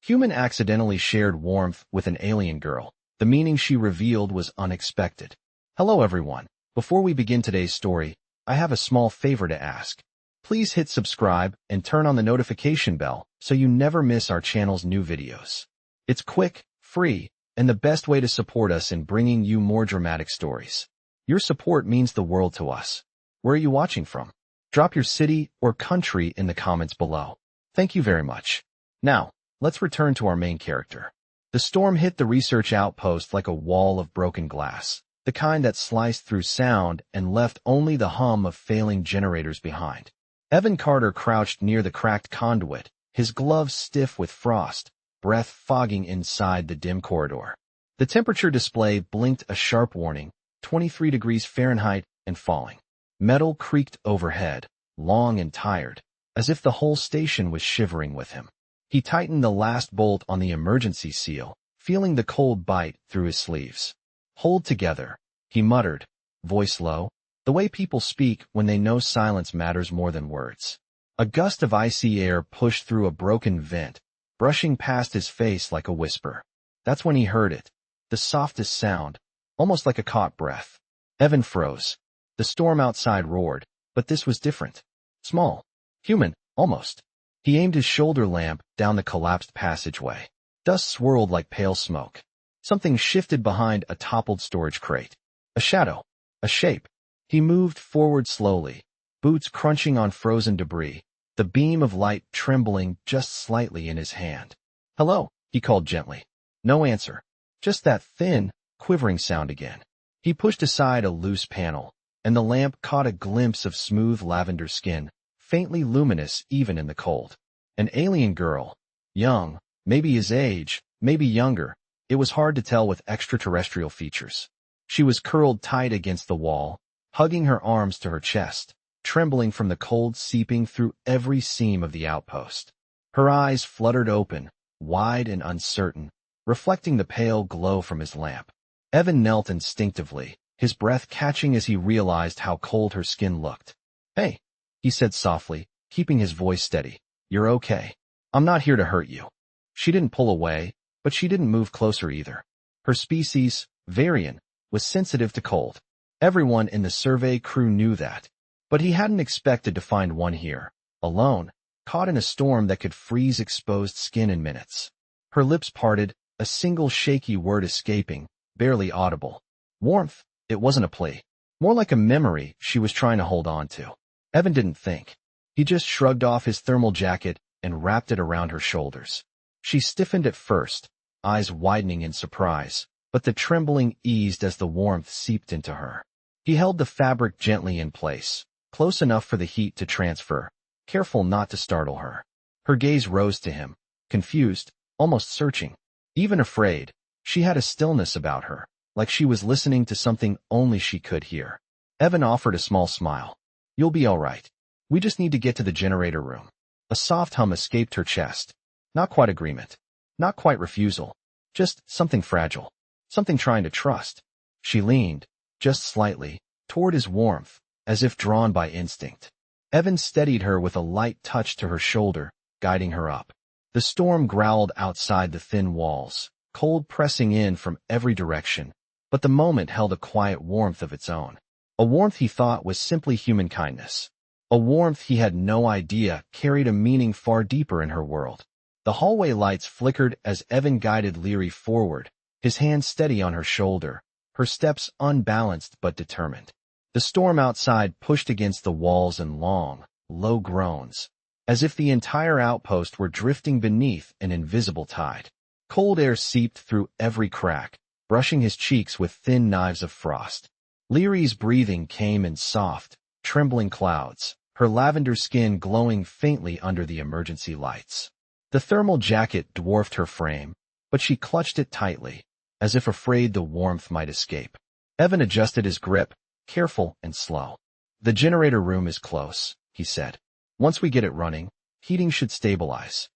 Human accidentally shared warmth with an alien girl. The meaning she revealed was unexpected. Hello everyone. Before we begin today's story, I have a small favor to ask. Please hit subscribe and turn on the notification bell so you never miss our channel's new videos. It's quick, free, and the best way to support us in bringing you more dramatic stories. Your support means the world to us. Where are you watching from? Drop your city or country in the comments below. Thank you very much. Now, let's return to our main character. The storm hit the research outpost like a wall of broken glass, the kind that sliced through sound and left only the hum of failing generators behind. Evan Carter crouched near the cracked conduit, his gloves stiff with frost, breath fogging inside the dim corridor. The temperature display blinked a sharp warning, 23 degrees Fahrenheit and falling. Metal creaked overhead, long and tired, as if the whole station was shivering with him. He tightened the last bolt on the emergency seal, feeling the cold bite through his sleeves. Hold together, he muttered, voice low, the way people speak when they know silence matters more than words. A gust of icy air pushed through a broken vent, brushing past his face like a whisper. That's when he heard it, the softest sound, almost like a caught breath. Evan froze. The storm outside roared, but this was different. Small. Human, almost. He aimed his shoulder lamp down the collapsed passageway. Dust swirled like pale smoke. Something shifted behind a toppled storage crate. A shadow. A shape. He moved forward slowly, boots crunching on frozen debris, the beam of light trembling just slightly in his hand. Hello, he called gently. No answer. Just that thin, quivering sound again. He pushed aside a loose panel, and the lamp caught a glimpse of smooth lavender skin, faintly luminous even in the cold. An alien girl. Young, maybe his age, maybe younger. It was hard to tell with extraterrestrial features. She was curled tight against the wall, hugging her arms to her chest, trembling from the cold seeping through every seam of the outpost. Her eyes fluttered open, wide and uncertain, reflecting the pale glow from his lamp. Evan knelt instinctively, his breath catching as he realized how cold her skin looked. Hey, he said softly, keeping his voice steady. You're okay. I'm not here to hurt you. She didn't pull away, but she didn't move closer either. Her species, Varian, was sensitive to cold. Everyone in the survey crew knew that. But he hadn't expected to find one here, alone, caught in a storm that could freeze exposed skin in minutes. Her lips parted, a single shaky word escaping, barely audible. Warmth. It wasn't a plea. More like a memory she was trying to hold on to. Evan didn't think. He just shrugged off his thermal jacket and wrapped it around her shoulders. She stiffened at first, eyes widening in surprise, but the trembling eased as the warmth seeped into her. He held the fabric gently in place, close enough for the heat to transfer, careful not to startle her. Her gaze rose to him, confused, almost searching, even afraid. She had a stillness about her, like she was listening to something only she could hear. Evan offered a small smile. You'll be all right. We just need to get to the generator room. A soft hum escaped her chest. Not quite agreement. Not quite refusal. Just something fragile. Something trying to trust. She leaned, just slightly, toward his warmth, as if drawn by instinct. Evan steadied her with a light touch to her shoulder, guiding her up. The storm growled outside the thin walls, cold pressing in from every direction, but the moment held a quiet warmth of its own. A warmth he thought was simply human kindness. A warmth he had no idea carried a meaning far deeper in her world. The hallway lights flickered as Evan guided Leary forward, his hand steady on her shoulder, her steps unbalanced but determined. The storm outside pushed against the walls in long, low groans, as if the entire outpost were drifting beneath an invisible tide. Cold air seeped through every crack, brushing his cheeks with thin knives of frost. Leary's breathing came in soft, trembling clouds, her lavender skin glowing faintly under the emergency lights. The thermal jacket dwarfed her frame, but she clutched it tightly, as if afraid the warmth might escape. Evan adjusted his grip, careful and slow. The generator room is close, he said. Once we get it running, heating should stabilize.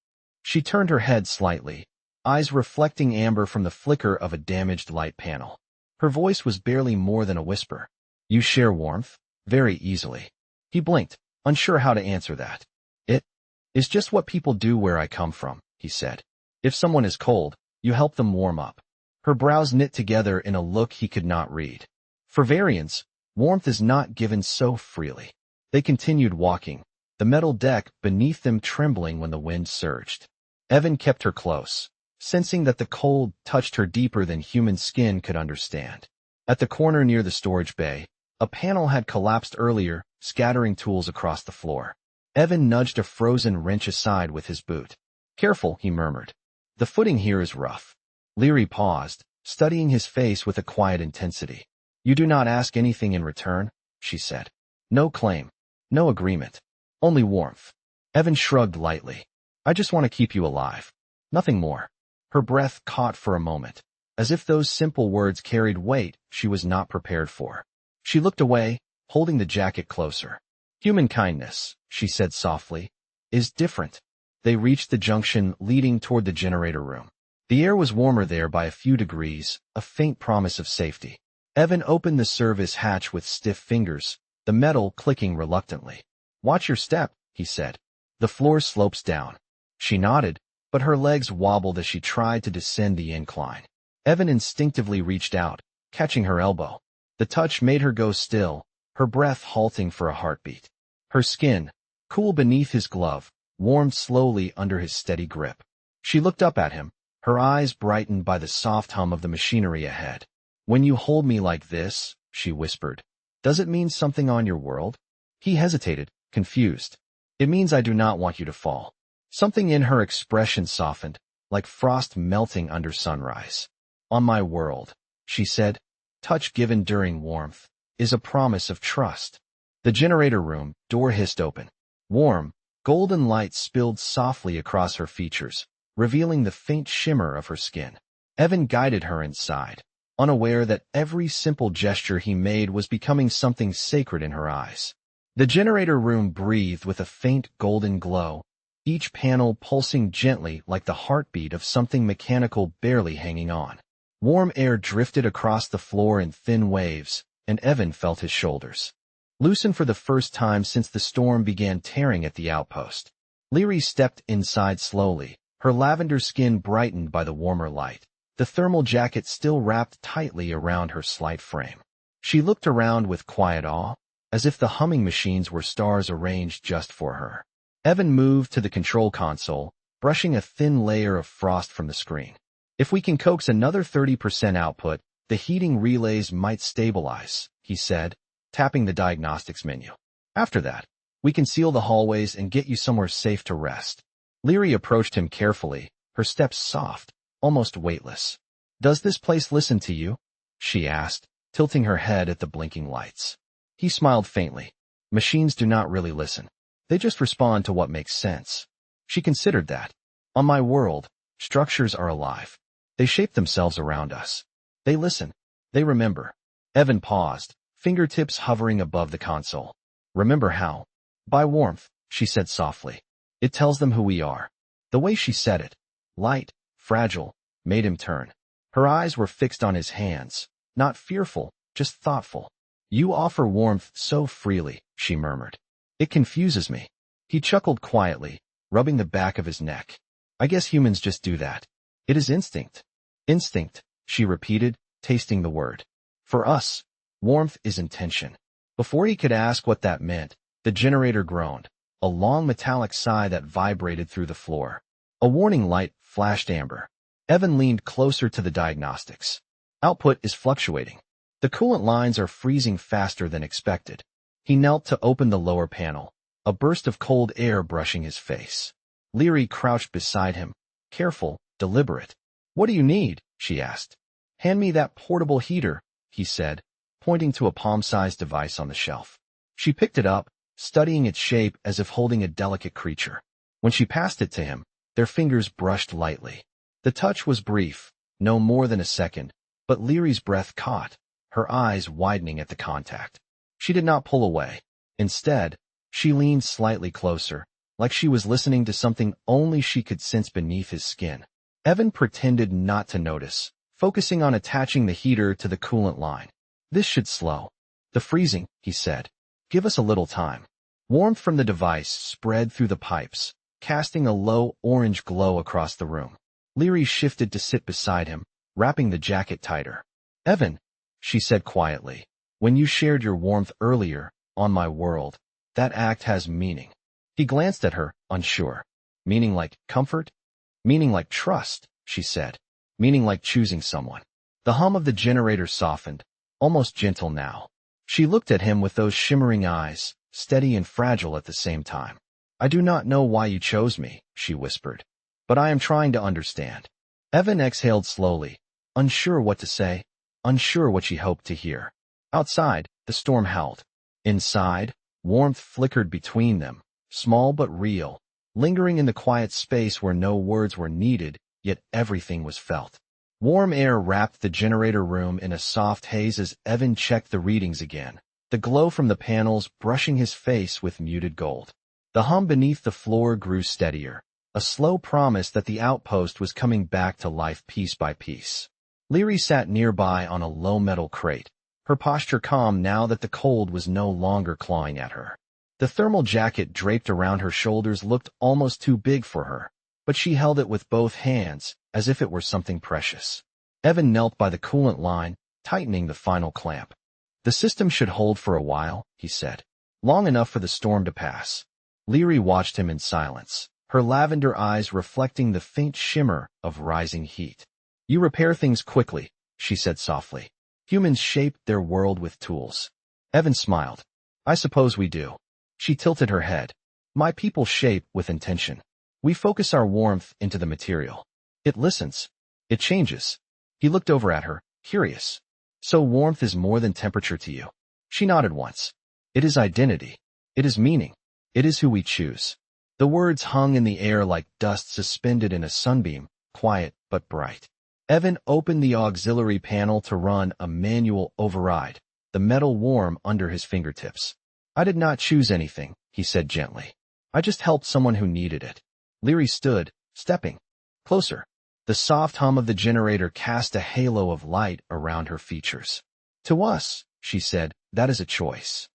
She turned her head slightly, eyes reflecting amber from the flicker of a damaged light panel. Her voice was barely more than a whisper. You share warmth? Very easily. He blinked, unsure how to answer that. It is just what people do where I come from, he said. If someone is cold, you help them warm up. Her brows knit together in a look he could not read. For variants, warmth is not given so freely. They continued walking, the metal deck beneath them trembling when the wind surged. Evan kept her close, sensing that the cold touched her deeper than human skin could understand. At the corner near the storage bay, a panel had collapsed earlier, scattering tools across the floor. Evan nudged a frozen wrench aside with his boot. "Careful," he murmured. "The footing here is rough." Leary paused, studying his face with a quiet intensity. "You do not ask anything in return?" she said. "No claim. No agreement. Only warmth." Evan shrugged lightly. "I just want to keep you alive. Nothing more." Her breath caught for a moment, as if those simple words carried weight she was not prepared for. She looked away, holding the jacket closer. "Human kindness," she said softly, "is different." They reached the junction leading toward the generator room. The air was warmer there by a few degrees, a faint promise of safety. Evan opened the service hatch with stiff fingers, the metal clicking reluctantly. "Watch your step," he said. "The floor slopes down." She nodded, but her legs wobbled as she tried to descend the incline. Evan instinctively reached out, catching her elbow. The touch made her go still, her breath halting for a heartbeat. Her skin, cool beneath his glove, warmed slowly under his steady grip. She looked up at him, her eyes brightened by the soft hum of the machinery ahead. "When you hold me like this," she whispered, "does it mean something on your world?" He hesitated, confused. "It means I do not want you to fall." Something in her expression softened, like frost melting under sunrise. "On my world," she said, "touch given during warmth is a promise of trust." The generator room door hissed open. Warm, golden light spilled softly across her features, revealing the faint shimmer of her skin. Evan guided her inside, unaware that every simple gesture he made was becoming something sacred in her eyes. The generator room breathed with a faint golden glow, each panel pulsing gently like the heartbeat of something mechanical barely hanging on. Warm air drifted across the floor in thin waves, and Evan felt his shoulders loosen for the first time since the storm began tearing at the outpost. Leary stepped inside slowly, her lavender skin brightened by the warmer light, the thermal jacket still wrapped tightly around her slight frame. She looked around with quiet awe, as if the humming machines were stars arranged just for her. Evan moved to the control console, brushing a thin layer of frost from the screen. "If we can coax another 30% output, the heating relays might stabilize," he said, tapping the diagnostics menu. "After that, we can seal the hallways and get you somewhere safe to rest." Leary approached him carefully, her steps soft, almost weightless. "Does this place listen to you?" she asked, tilting her head at the blinking lights. He smiled faintly. "Machines do not really listen. They just respond to what makes sense." She considered that. "On my world, structures are alive. They shape themselves around us. They listen. They remember." Evan paused, fingertips hovering above the console. "Remember how?" "By warmth," she said softly. "It tells them who we are." The way she said it, light, fragile, made him turn. Her eyes were fixed on his hands, not fearful, just thoughtful. "You offer warmth so freely," she murmured. "It confuses me." He chuckled quietly, rubbing the back of his neck. "I guess humans just do that. It is instinct." "Instinct," she repeated, tasting the word. "For us, warmth is intention." Before he could ask what that meant, the generator groaned, a long metallic sigh that vibrated through the floor. A warning light flashed amber. Evan leaned closer to the diagnostics. "Output is fluctuating. The coolant lines are freezing faster than expected." He knelt to open the lower panel, a burst of cold air brushing his face. Leary crouched beside him, careful, deliberate. "What do you need?" she asked. "Hand me that portable heater," he said, pointing to a palm-sized device on the shelf. She picked it up, studying its shape as if holding a delicate creature. When she passed it to him, their fingers brushed lightly. The touch was brief, no more than a second, but Leary's breath caught, her eyes widening at the contact. She did not pull away. Instead, she leaned slightly closer, like she was listening to something only she could sense beneath his skin. Evan pretended not to notice, focusing on attaching the heater to the coolant line. "This should slow the freezing," he said. "Give us a little time." Warmth from the device spread through the pipes, casting a low orange glow across the room. Leary shifted to sit beside him, wrapping the jacket tighter. Evan, she said quietly, when you shared your warmth earlier, on my world, that act has meaning. He glanced at her, unsure. Meaning like comfort? Meaning like trust, she said. Meaning like choosing someone. The hum of the generator softened, almost gentle now. She looked at him with those shimmering eyes, steady and fragile at the same time. I do not know why you chose me, she whispered. But I am trying to understand. Evan exhaled slowly, unsure what to say, unsure what she hoped to hear. Outside, the storm howled. Inside, warmth flickered between them, small but real, lingering in the quiet space where no words were needed, yet everything was felt. Warm air wrapped the generator room in a soft haze as Evan checked the readings again, the glow from the panels brushing his face with muted gold. The hum beneath the floor grew steadier, a slow promise that the outpost was coming back to life piece by piece. Leary sat nearby on a low metal crate, her posture calm now that the cold was no longer clawing at her. The thermal jacket draped around her shoulders looked almost too big for her, but she held it with both hands, as if it were something precious. Evan knelt by the coolant line, tightening the final clamp. The system should hold for a while, he said. Long enough for the storm to pass. Leary watched him in silence, her lavender eyes reflecting the faint shimmer of rising heat. You repair things quickly, she said softly. Humans shape their world with tools. Evan smiled. I suppose we do. She tilted her head. My people shape with intention. We focus our warmth into the material. It listens. It changes. He looked over at her, curious. So warmth is more than temperature to you. She nodded once. It is identity. It is meaning. It is who we choose. The words hung in the air like dust suspended in a sunbeam, quiet but bright. Evan opened the auxiliary panel to run a manual override, the metal warm under his fingertips. I did not choose anything, he said gently. I just helped someone who needed it. Leary stood, stepping closer. The soft hum of the generator cast a halo of light around her features. To us, she said, that is a choice.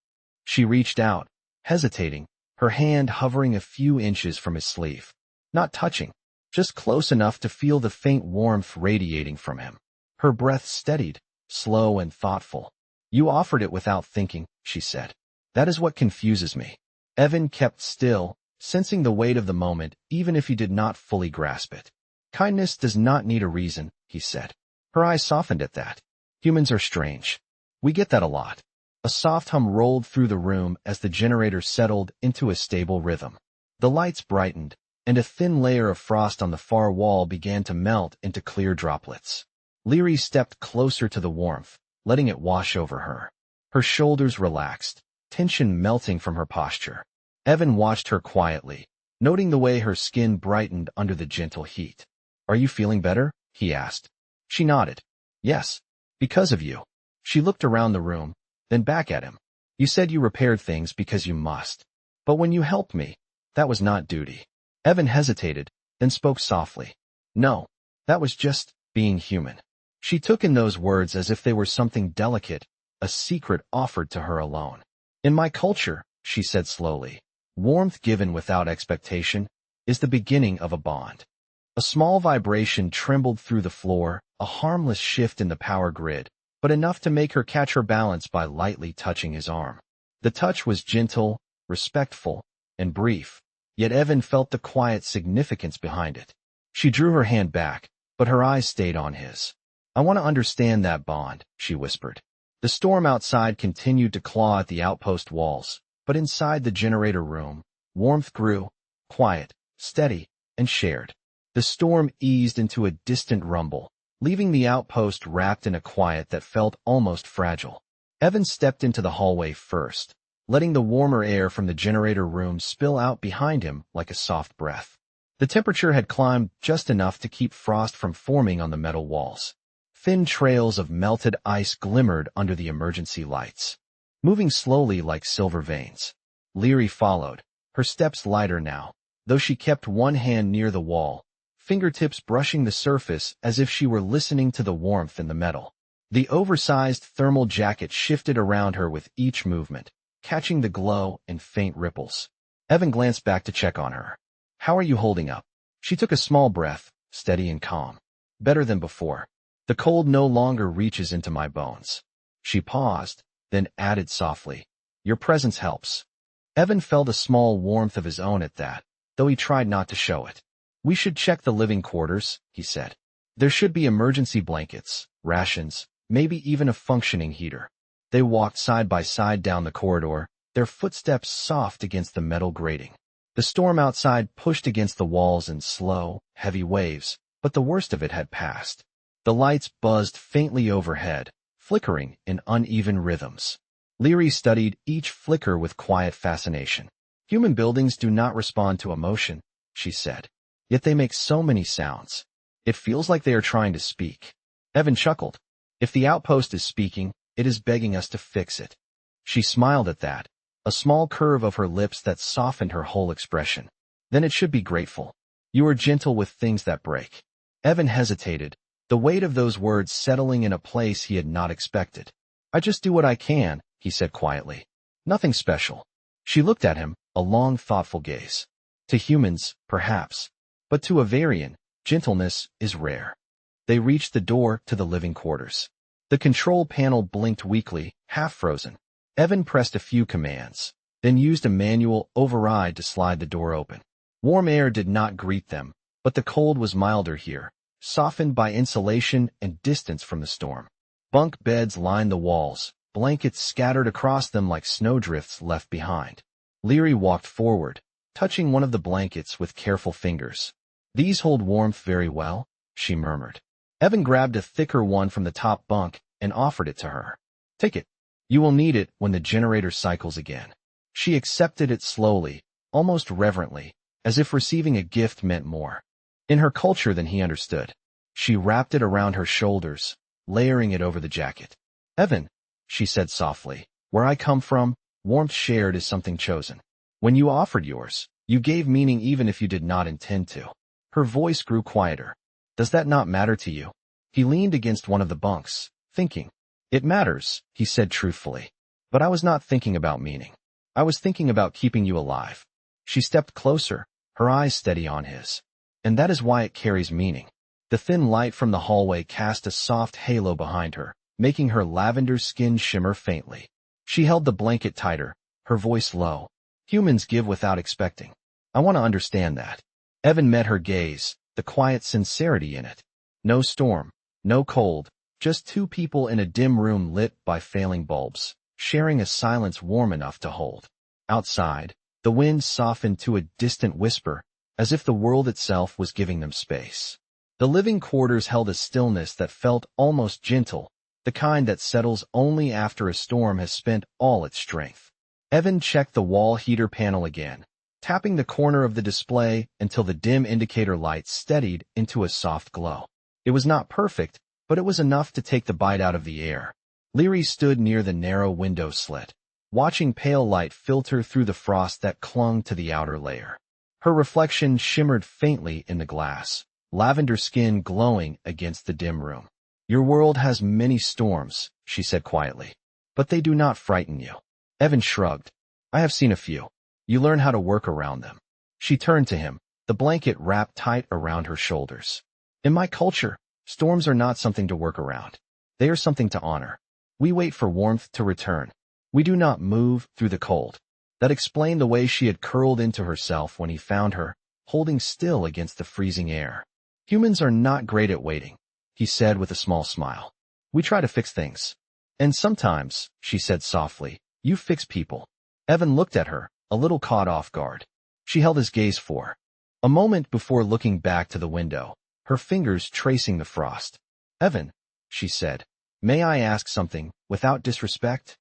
She reached out, hesitating, her hand hovering a few inches from his sleeve. Not touching, just close enough to feel the faint warmth radiating from him. Her breath steadied, slow and thoughtful. You offered it without thinking, she said. That is what confuses me. Evan kept still, sensing the weight of the moment, even if he did not fully grasp it. Kindness does not need a reason, he said. Her eyes softened at that. Humans are strange. We get that a lot. A soft hum rolled through the room as the generator settled into a stable rhythm. The lights brightened, and a thin layer of frost on the far wall began to melt into clear droplets. Leary stepped closer to the warmth, letting it wash over her. Her shoulders relaxed, tension melting from her posture. Evan watched her quietly, noting the way her skin brightened under the gentle heat. Are you feeling better? He asked. She nodded. Yes, because of you. She looked around the room, then back at him. You said you repaired things because you must. But when you helped me, that was not duty. Evan hesitated, then spoke softly. No, that was just being human. She took in those words as if they were something delicate, a secret offered to her alone. In my culture, she said slowly, warmth given without expectation is the beginning of a bond. A small vibration trembled through the floor, a harmless shift in the power grid, but enough to make her catch her balance by lightly touching his arm. The touch was gentle, respectful, and brief, yet Evan felt the quiet significance behind it. She drew her hand back, but her eyes stayed on his. I want to understand that bond, she whispered. The storm outside continued to claw at the outpost walls, but inside the generator room, warmth grew, quiet, steady, and shared. The storm eased into a distant rumble, leaving the outpost wrapped in a quiet that felt almost fragile. Evan stepped into the hallway first, letting the warmer air from the generator room spill out behind him like a soft breath. The temperature had climbed just enough to keep frost from forming on the metal walls. Thin trails of melted ice glimmered under the emergency lights, moving slowly like silver veins. Leary followed, her steps lighter now, though she kept one hand near the wall, fingertips brushing the surface as if she were listening to the warmth in the metal. The oversized thermal jacket shifted around her with each movement, catching the glow and faint ripples. Evan glanced back to check on her. How are you holding up? She took a small breath, steady and calm. Better than before. The cold no longer reaches into my bones. She paused, then added softly, your presence helps. Evan felt a small warmth of his own at that, though he tried not to show it. We should check the living quarters, he said. There should be emergency blankets, rations, maybe even a functioning heater. They walked side by side down the corridor, their footsteps soft against the metal grating. The storm outside pushed against the walls in slow, heavy waves, but the worst of it had passed. The lights buzzed faintly overhead, flickering in uneven rhythms. Leary studied each flicker with quiet fascination. Human buildings do not respond to emotion, she said. Yet they make so many sounds. It feels like they are trying to speak. Evan chuckled. If the outpost is speaking, it is begging us to fix it. She smiled at that, a small curve of her lips that softened her whole expression. Then it should be grateful. You are gentle with things that break. Evan hesitated, the weight of those words settling in a place he had not expected. I just do what I can, he said quietly. Nothing special. She looked at him, a long, thoughtful gaze. To humans, perhaps. But to a Varian, gentleness is rare. They reached the door to the living quarters. The control panel blinked weakly, half-frozen. Evan pressed a few commands, then used a manual override to slide the door open. Warm air did not greet them, but the cold was milder here, softened by insulation and distance from the storm. Bunk beds lined the walls, blankets scattered across them like snowdrifts left behind. Leary walked forward, touching one of the blankets with careful fingers. These hold warmth very well, she murmured. Evan grabbed a thicker one from the top bunk and offered it to her. Take it. You will need it when the generator cycles again. She accepted it slowly, almost reverently, as if receiving a gift meant more. In her culture than he understood. She wrapped it around her shoulders, layering it over the jacket. Evan, she said softly, where I come from, warmth shared is something chosen. When you offered yours, you gave meaning even if you did not intend to. Her voice grew quieter. Does that not matter to you? He leaned against one of the bunks, thinking. It matters, he said truthfully. But I was not thinking about meaning. I was thinking about keeping you alive. She stepped closer, her eyes steady on his. And that is why it carries meaning. The thin light from the hallway cast a soft halo behind her, making her lavender skin shimmer faintly. She held the blanket tighter, her voice low. Humans give without expecting. I want to understand that. Evan met her gaze, the quiet sincerity in it. No storm, no cold, just two people in a dim room lit by failing bulbs, sharing a silence warm enough to hold. Outside, the wind softened to a distant whisper, as if the world itself was giving them space. The living quarters held a stillness that felt almost gentle, the kind that settles only after a storm has spent all its strength. Evan checked the wall heater panel again, tapping the corner of the display until the dim indicator light steadied into a soft glow. It was not perfect, but it was enough to take the bite out of the air. Leary stood near the narrow window slit, watching pale light filter through the frost that clung to the outer layer. Her reflection shimmered faintly in the glass, lavender skin glowing against the dim room. Your world has many storms, she said quietly, but they do not frighten you. Evan shrugged. I have seen a few. You learn how to work around them. She turned to him, the blanket wrapped tight around her shoulders. In my culture, storms are not something to work around. They are something to honor. We wait for warmth to return. We do not move through the cold. That explained the way she had curled into herself when he found her, holding still against the freezing air. Humans are not great at waiting, he said with a small smile. We try to fix things. And sometimes, she said softly, you fix people. Evan looked at her, a little caught off guard. She held his gaze for a moment before looking back to the window, her fingers tracing the frost. Evan, she said, may I ask something, without disrespect?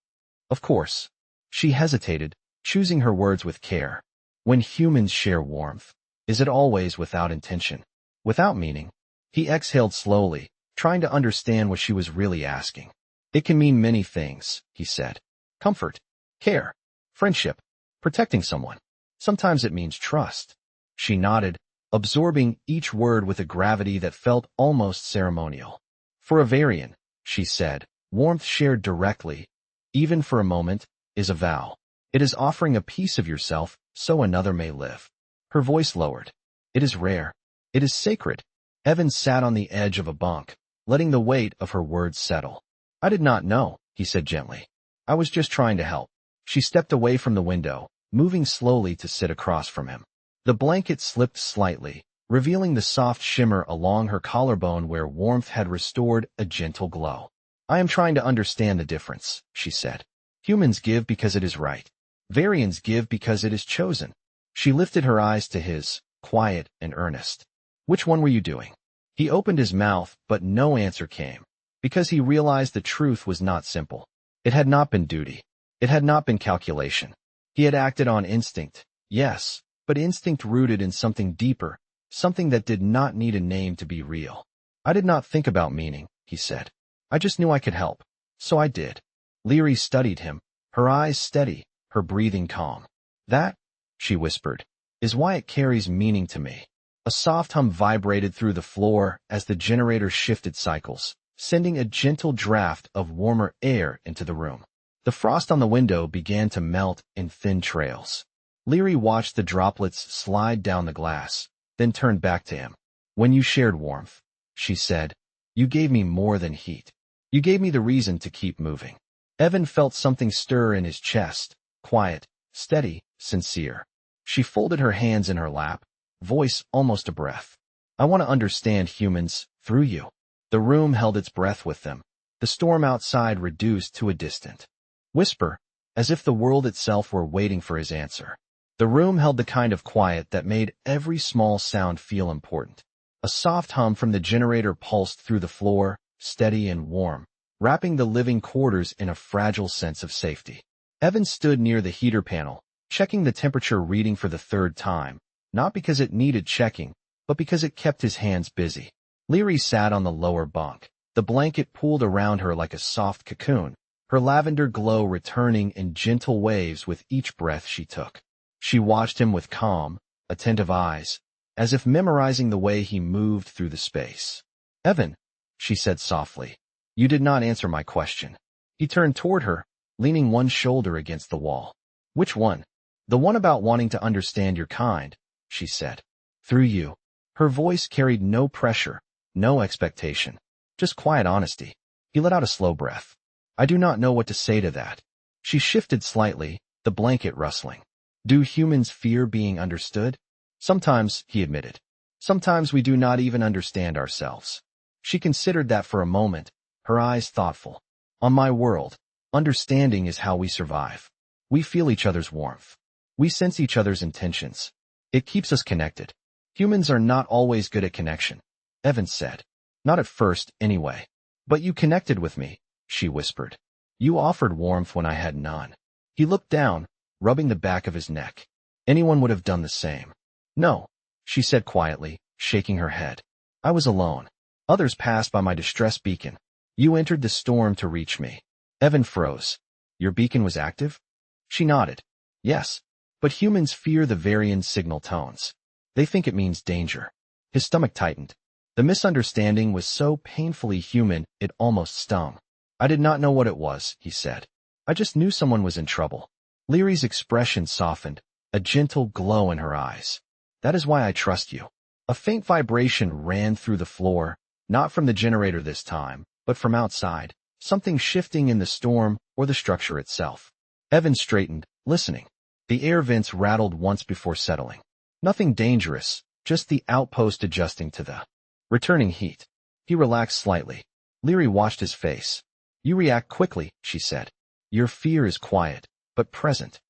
Of course. She hesitated, choosing her words with care. When humans share warmth, is it always without intention? Without meaning? He exhaled slowly, trying to understand what she was really asking. It can mean many things, he said. Comfort, care, friendship, protecting someone. Sometimes it means trust. She nodded, absorbing each word with a gravity that felt almost ceremonial. For a Varian, she said, warmth shared directly, even for a moment, is a vow. It is offering a piece of yourself so another may live. Her voice lowered. It is rare. It is sacred. Evan sat on the edge of a bunk, letting the weight of her words settle. I did not know, he said gently. I was just trying to help. She stepped away from the window, moving slowly to sit across from him. The blanket slipped slightly, revealing the soft shimmer along her collarbone where warmth had restored a gentle glow. I am trying to understand the difference, she said. Humans give because it is right. Varians give because it is chosen. She lifted her eyes to his, quiet and earnest. Which one were you doing? He opened his mouth, but no answer came, because he realized the truth was not simple. It had not been duty. It had not been calculation. He had acted on instinct, yes, but instinct rooted in something deeper, something that did not need a name to be real. I did not think about meaning, he said. I just knew I could help. So I did. Leary studied him, her eyes steady, her breathing calm. That, she whispered, is why it carries meaning to me. A soft hum vibrated through the floor as the generator shifted cycles, sending a gentle draft of warmer air into the room. The frost on the window began to melt in thin trails. Leary watched the droplets slide down the glass, then turned back to him. When you shared warmth, she said, you gave me more than heat. You gave me the reason to keep moving. Evan felt something stir in his chest, quiet, steady, sincere. She folded her hands in her lap, voice almost a breath. I want to understand humans through you. The room held its breath with them. The storm outside reduced to a distant whisper, as if the world itself were waiting for his answer. The room held the kind of quiet that made every small sound feel important. A soft hum from the generator pulsed through the floor, steady and warm, wrapping the living quarters in a fragile sense of safety. Evan stood near the heater panel, checking the temperature reading for the third time, not because it needed checking, but because it kept his hands busy. Leary sat on the lower bunk, the blanket pulled around her like a soft cocoon, her lavender glow returning in gentle waves with each breath she took. She watched him with calm, attentive eyes, as if memorizing the way he moved through the space. Evan, she said softly, you did not answer my question. He turned toward her, leaning one shoulder against the wall. Which one? The one about wanting to understand your kind, she said. Through you. Her voice carried no pressure, no expectation, just quiet honesty. He let out a slow breath. I do not know what to say to that. She shifted slightly, the blanket rustling. Do humans fear being understood? Sometimes, he admitted. Sometimes we do not even understand ourselves. She considered that for a moment, her eyes thoughtful. On my world, understanding is how we survive. We feel each other's warmth. We sense each other's intentions. It keeps us connected. Humans are not always good at connection, Evan said. Not at first, anyway. But you connected with me, she whispered. You offered warmth when I had none. He looked down, rubbing the back of his neck. Anyone would have done the same. No, she said quietly, shaking her head. I was alone. Others passed by my distress beacon. You entered the storm to reach me. Evan froze. Your beacon was active? She nodded. Yes, but humans fear the Varian signal tones. They think it means danger. His stomach tightened. The misunderstanding was so painfully human it almost stung. I did not know what it was, he said. I just knew someone was in trouble. Leary's expression softened, a gentle glow in her eyes. That is why I trust you. A faint vibration ran through the floor, not from the generator this time, but from outside, something shifting in the storm or the structure itself. Evan straightened, listening. The air vents rattled once before settling. Nothing dangerous, just the outpost adjusting to the returning heat. He relaxed slightly. Leary watched his face. You react quickly, she said. Your fear is quiet, but present.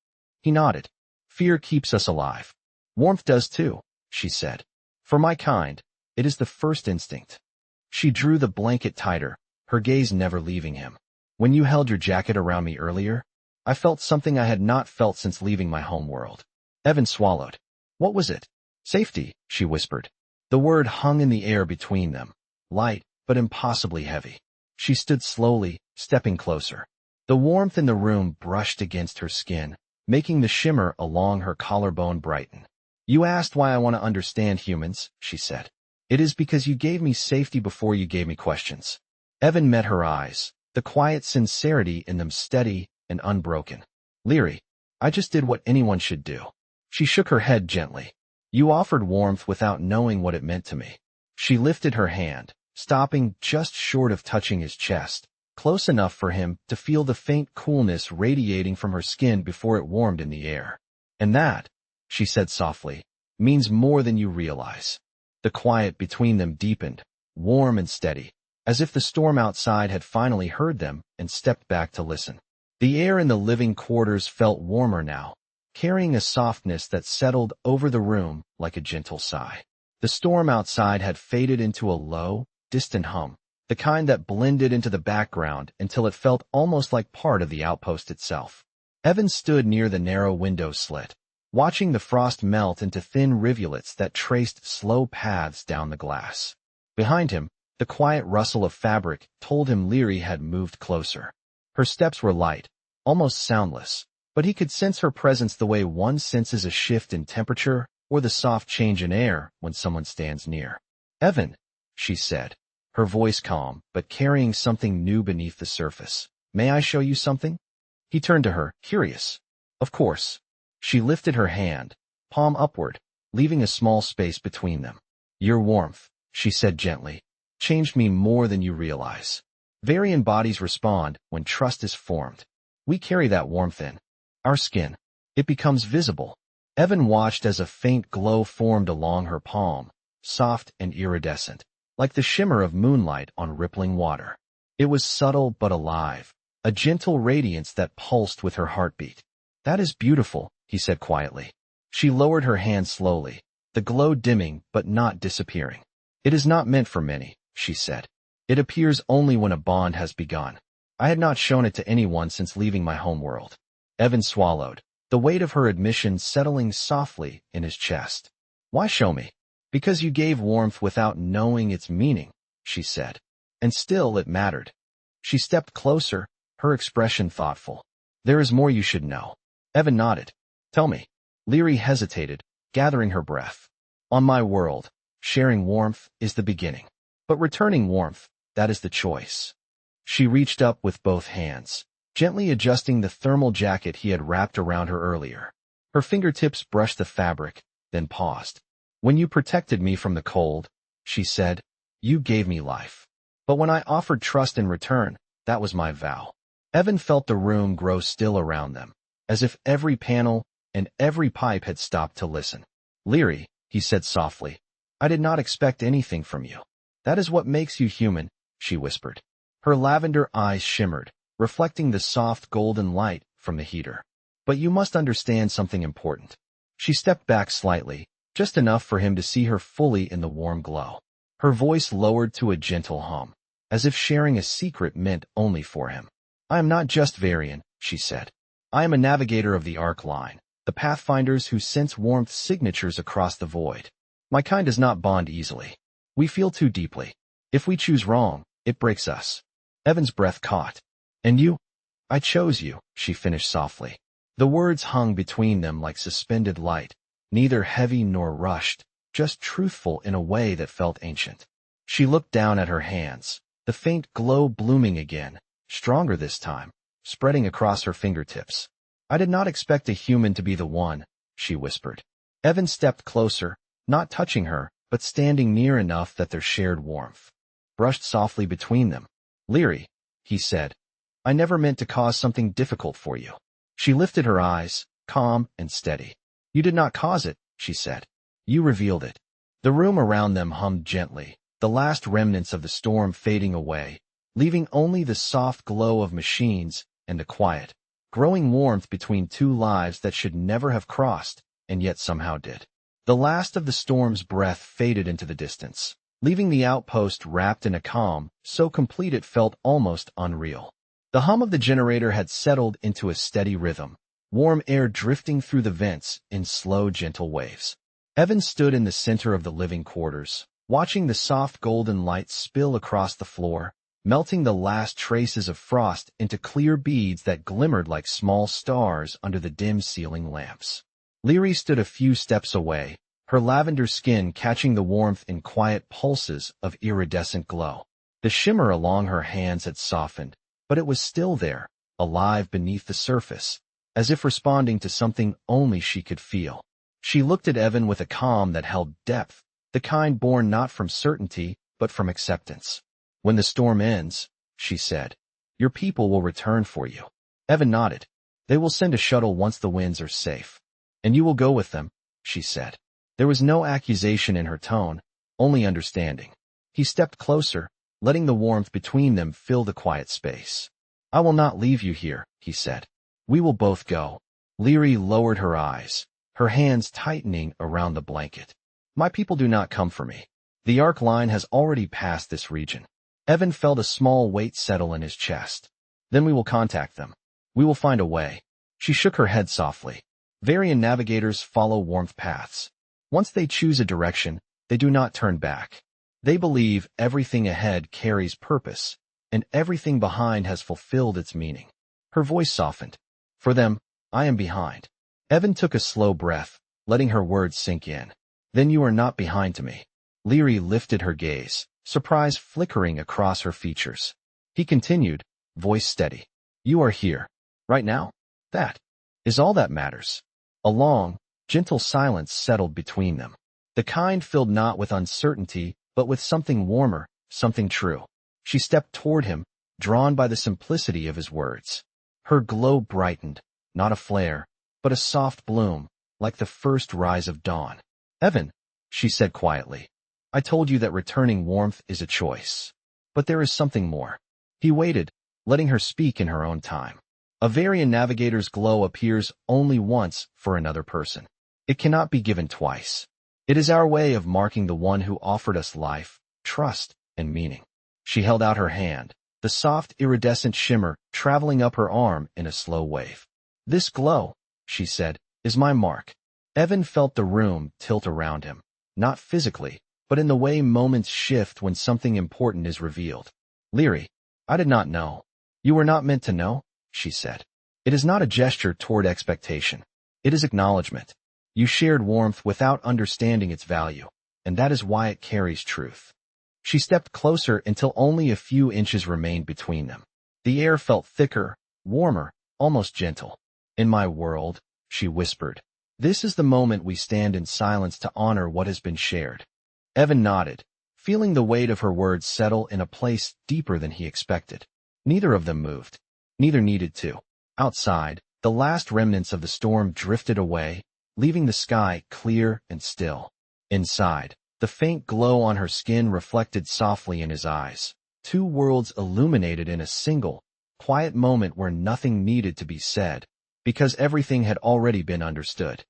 He nodded. Fear keeps us alive. Warmth does too, she said. For my kind, it is the first instinct. She drew the blanket tighter, her gaze never leaving him. When you held your jacket around me earlier, I felt something I had not felt since leaving my home world. Evan swallowed. What was it? Safety, she whispered. The word hung in the air between them, light but impossibly heavy. She stood slowly, stepping closer. The warmth in the room brushed against her skin, making the shimmer along her collarbone brighten. You asked why I want to understand humans, she said. It is because you gave me safety before you gave me questions. Evan met her eyes, the quiet sincerity in them steady and unbroken. Leary, I just did what anyone should do. She shook her head gently. You offered warmth without knowing what it meant to me. She lifted her hand, stopping just short of touching his chest, close enough for him to feel the faint coolness radiating from her skin before it warmed in the air. And that, she said softly, means more than you realize. The quiet between them deepened, warm and steady, as if the storm outside had finally heard them and stepped back to listen. The air in the living quarters felt warmer now, carrying a softness that settled over the room like a gentle sigh. The storm outside had faded into a low, distant hum, the kind that blended into the background until it felt almost like part of the outpost itself. Evan stood near the narrow window slit, watching the frost melt into thin rivulets that traced slow paths down the glass. Behind him, the quiet rustle of fabric told him Leary had moved closer. Her steps were light, almost soundless, but he could sense her presence the way one senses a shift in temperature or the soft change in air when someone stands near. "Evan," she said, her voice calm but carrying something new beneath the surface. "May I show you something?" He turned to her, curious. "Of course." She lifted her hand, palm upward, leaving a small space between them. "Your warmth," she said gently, "changed me more than you realize." Varian bodies respond when trust is formed. We carry that warmth in our skin. It becomes visible. Evan watched as a faint glow formed along her palm, soft and iridescent, like the shimmer of moonlight on rippling water. It was subtle but alive, a gentle radiance that pulsed with her heartbeat. "That is beautiful," he said quietly. She lowered her hand slowly, the glow dimming but not disappearing. "It is not meant for many," she said. "It appears only when a bond has begun." I had not shown it to anyone since leaving my homeworld. Evan swallowed, the weight of her admission settling softly in his chest. "Why show me?" "Because you gave warmth without knowing its meaning," she said. And still it mattered. She stepped closer, her expression thoughtful. "There is more you should know." Evan nodded. "Tell me." Leary hesitated, gathering her breath. "On my world, sharing warmth is the beginning. But returning warmth, that is the choice." She reached up with both hands, gently adjusting the thermal jacket he had wrapped around her earlier. Her fingertips brushed the fabric, then paused. "When you protected me from the cold," she said, "you gave me life. But when I offered trust in return, that was my vow." Evan felt the room grow still around them, as if every panel and every pipe had stopped to listen. "Leary," he said softly, "I did not expect anything from you." "That is what makes you human," she whispered. Her lavender eyes shimmered, reflecting the soft golden light from the heater. "But you must understand something important." She stepped back slightly, just enough for him to see her fully in the warm glow. Her voice lowered to a gentle hum, as if sharing a secret meant only for him. "I am not just Varian," she said. "I am a navigator of the Arc Line, the pathfinders who sense warmth signatures across the void. My kind does not bond easily. We feel too deeply. If we choose wrong, it breaks us." Evan's breath caught. "And you?" "I chose you," she finished softly. The words hung between them like suspended light, neither heavy nor rushed, just truthful in a way that felt ancient. She looked down at her hands, the faint glow blooming again, stronger this time, spreading across her fingertips. "I did not expect a human to be the one," she whispered. Evan stepped closer, not touching her, but standing near enough that their shared warmth brushed softly between them. "Leary," he said, "I never meant to cause something difficult for you." She lifted her eyes, calm and steady. "You did not cause it," she said. "You revealed it." The room around them hummed gently, the last remnants of the storm fading away, leaving only the soft glow of machines and the quiet, growing warmth between two lives that should never have crossed, and yet somehow did. The last of the storm's breath faded into the distance, leaving the outpost wrapped in a calm, so complete it felt almost unreal. The hum of the generator had settled into a steady rhythm, warm air drifting through the vents in slow, gentle waves. Evan stood in the center of the living quarters, watching the soft golden light spill across the floor, melting the last traces of frost into clear beads that glimmered like small stars under the dim ceiling lamps. Leary stood a few steps away, her lavender skin catching the warmth in quiet pulses of iridescent glow. The shimmer along her hands had softened, but it was still there, alive beneath the surface, as if responding to something only she could feel. She looked at Evan with a calm that held depth, the kind born not from certainty, but from acceptance. When the storm ends, she said, your people will return for you. Evan nodded. They will send a shuttle once the winds are safe. And you will go with them, she said. There was no accusation in her tone, only understanding. He stepped closer, letting the warmth between them fill the quiet space. I will not leave you here, he said. We will both go. Leary lowered her eyes, her hands tightening around the blanket. My people do not come for me. The arc line has already passed this region. Evan felt a small weight settle in his chest. Then we will contact them. We will find a way. She shook her head softly. Varian navigators follow warmth paths. Once they choose a direction, they do not turn back. They believe everything ahead carries purpose, and everything behind has fulfilled its meaning. Her voice softened. For them, I am behind. Evan took a slow breath, letting her words sink in. Then you are not behind to me. Leary lifted her gaze, surprise flickering across her features. He continued, voice steady. You are here. Right now? That is all that matters. A long, gentle silence settled between them. The kind filled not with uncertainty, but with something warmer, something true. She stepped toward him, drawn by the simplicity of his words. Her glow brightened, not a flare, but a soft bloom, like the first rise of dawn. Evan, she said quietly, I told you that returning warmth is a choice. But there is something more. He waited, letting her speak in her own time. A Varian navigator's glow appears only once for another person. It cannot be given twice. It is our way of marking the one who offered us life, trust, and meaning. She held out her hand, the soft iridescent shimmer traveling up her arm in a slow wave. This glow, she said, is my mark. Evan felt the room tilt around him, not physically, but in the way moments shift when something important is revealed. Leary, I did not know. You were not meant to know, she said. It is not a gesture toward expectation. It is acknowledgement. You shared warmth without understanding its value, and that is why it carries truth. She stepped closer until only a few inches remained between them. The air felt thicker, warmer, almost gentle. In my world, she whispered, this is the moment we stand in silence to honor what has been shared. Evan nodded, feeling the weight of her words settle in a place deeper than he expected. Neither of them moved. Neither needed to. Outside, the last remnants of the storm drifted away, leaving the sky clear and still. Inside, the faint glow on her skin reflected softly in his eyes. Two worlds illuminated in a single, quiet moment where nothing needed to be said, because everything had already been understood.